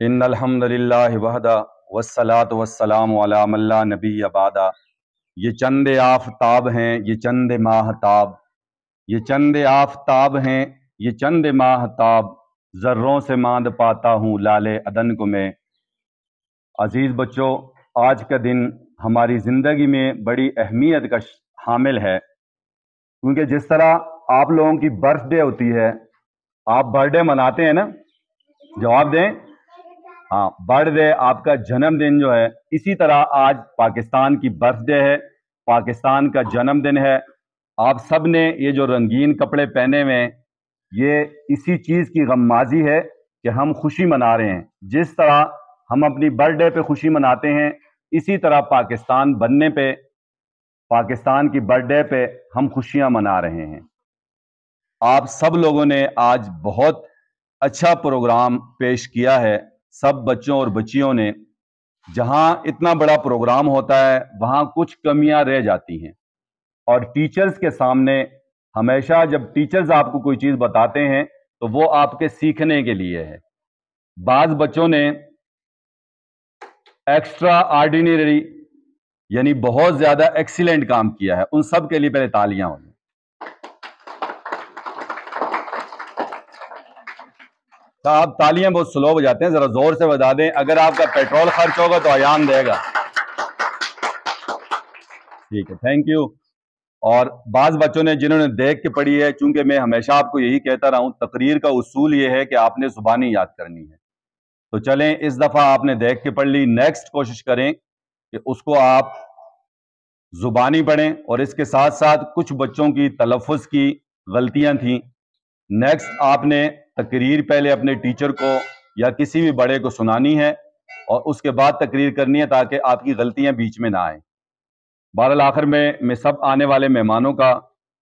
ان الحمد للہ وحدہ والصلاۃ والسلام علی من لا نبی بعدہ۔ یہ چند آفتاب ہیں، یہ چند ماہتاب، یہ چند آفتاب ہیں، یہ چند ماہتاب، ذروں سے ماند پاتا ہوں لال عدن کو میں۔ عزیز بچوں، آج کا دن ہماری زندگی میں بڑی اہمیت کا حامل ہے، کیونکہ جس طرح آپ لوگوں کی برتھ ڈے ہوتی ہے، آپ برتھ ڈے مناتے ہیں نا؟ جواب دیں۔ ہاں، برتھ ڈے آپ کا جنم دن جو ہے، اسی طرح آج پاکستان کی برتھ ڈے ہے، پاکستان کا جنم دن ہے۔ آپ سب نے یہ جو رنگین کپڑے پہنے ہوئے ہیں، یہ اسی چیز کی غمازی ہے کہ ہم خوشی منا رہے ہیں۔ جس طرح ہم اپنی برتھ ڈے پہ خوشی مناتے ہیں، اسی طرح پاکستان بننے پہ، پاکستان کی برتھ ڈے پہ ہم خوشیاں منا رہے ہیں۔ آپ سب لوگوں نے آج بہت اچھا پروگرام پیش کیا ہے، سب بچوں اور بچیوں نے۔ جہاں اتنا بڑا پروگرام ہوتا ہے وہاں کچھ کمیاں رہ جاتی ہیں، اور ٹیچرز کے سامنے ہمیشہ جب ٹیچرز آپ کو کوئی چیز بتاتے ہیں تو وہ آپ کے سیکھنے کے لیے ہے۔ بعض بچوں نے ایکسٹرا آرڈینری یعنی بہت زیادہ ایکسیلنٹ کام کیا ہے، ان سب کے لیے پہلے تالیاں ہوں۔ آپ تالیاں بہت سلو بجاتے ہیں، ذرا زور سے بتا دیں۔ اگر آپ کا پیٹرول خرچ ہوگا تو ایان دے گا۔ ٹھیک ہے، تھینک یو۔ اور بعض بچوں نے جنہوں نے دیکھ کے پڑھی ہے، چونکہ میں ہمیشہ آپ کو یہی کہتا رہا ہوں، تقریر کا اصول یہ ہے کہ آپ نے زبانی یاد کرنی ہے۔ تو چلیں، اس دفعہ آپ نے دیکھ کے پڑھ لی، نیکسٹ کوشش کریں کہ اس کو آپ زبانی پڑھیں، اور اس کے ساتھ ساتھ کچھ بچوں کی تلفظ کی غلطیاں تھیں۔ نیکسٹ آپ نے تقریر پہلے اپنے ٹیچر کو یا کسی بھی بڑے کو سنانی ہے، اور اس کے بعد تقریر کرنی ہے تاکہ آپ کی غلطیاں بیچ میں نہ آئیں۔ بہرحال آخر میں سب آنے والے مہمانوں کا،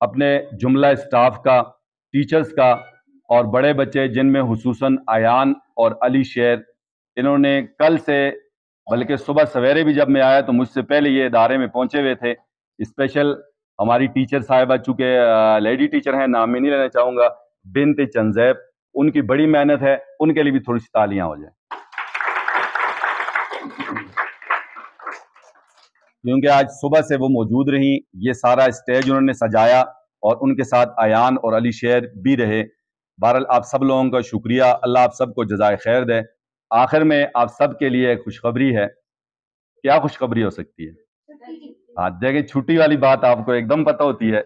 اپنے جملہ اسٹاف کا، ٹیچرز کا، اور بڑے بچے جن میں خصوصاً ایان اور علی شیر، انہوں نے کل سے، بلکہ صبح سویرے بھی جب میں آیا تو مجھ سے پہلے یہ ادارے میں پہنچے ہوئے تھے۔ اسپیشل ہماری ٹیچر صاحبہ، چونکہ لیڈی ٹیچر ہیں، نام میں نہیں لینا چاہوں گا، بنت چنزیب، ان کی بڑی محنت ہے، ان کے لیے بھی تھوڑی سی تالیاں ہو جائیں، کیونکہ آج صبح سے وہ موجود رہیں، یہ سارا اسٹیج انہوں نے سجایا، اور ان کے ساتھ ایان اور علی شیر بھی رہے۔ بہرحال آپ سب لوگوں کا شکریہ، اللہ آپ سب کو جزائے خیر دے۔ آخر میں آپ سب کے لیے ایک خوشخبری ہے۔ کیا خوشخبری ہو سکتی ہے؟ ہاں، دیکھیں، چھٹی والی بات آپ کو ایک دم پتہ ہوتی ہے،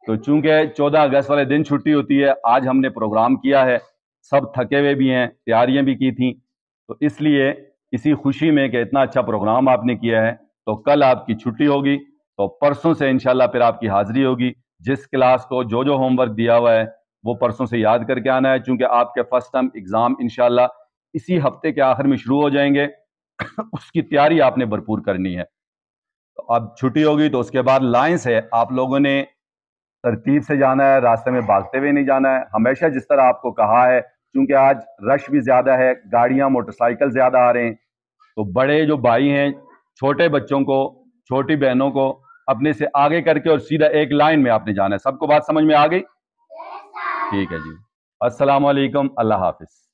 تو چونکہ 14 اگست والے دن چھٹی ہوتی ہے، آج ہم نے پروگرام کیا ہے، سب تھکے ہوئے بھی ہیں، تیاریاں بھی کی تھیں، تو اس لیے اسی خوشی میں کہ اتنا اچھا پروگرام آپ نے کیا ہے، تو کل آپ کی چھٹی ہوگی، تو پرسوں سے انشاءاللہ پھر آپ کی حاضری ہوگی۔ جس کلاس کو جو ہوم ورک دیا ہوا ہے وہ پرسوں سے یاد کر کے آنا ہے، چونکہ آپ کے فرسٹ ٹرم ایگزام انشاءاللہ اسی ہفتے کے آخر میں شروع ہو جائیں گے۔ اس کی تیاری آپ نے بھرپور کرنی ہے۔ تو اب چھٹی ہوگی تو اس کے بعد لائن سے آپ لوگوں نے ترتیب سے جانا ہے، راستے میں بھاگتے ہوئے نہیں جانا ہے، ہمیشہ جس طرح آپ کو کہا ہے۔ چونکہ آج رش بھی زیادہ ہے، گاڑیاں موٹر سائیکل زیادہ آ رہے ہیں، تو بڑے جو بھائی ہیں، چھوٹے بچوں کو، چھوٹی بہنوں کو اپنے سے آگے کر کے اور سیدھا ایک لائن میں آپ نے جانا ہے۔ سب کو بات سمجھ میں آ گئی؟ ٹھیک ہے جی، السلام علیکم، اللہ حافظ۔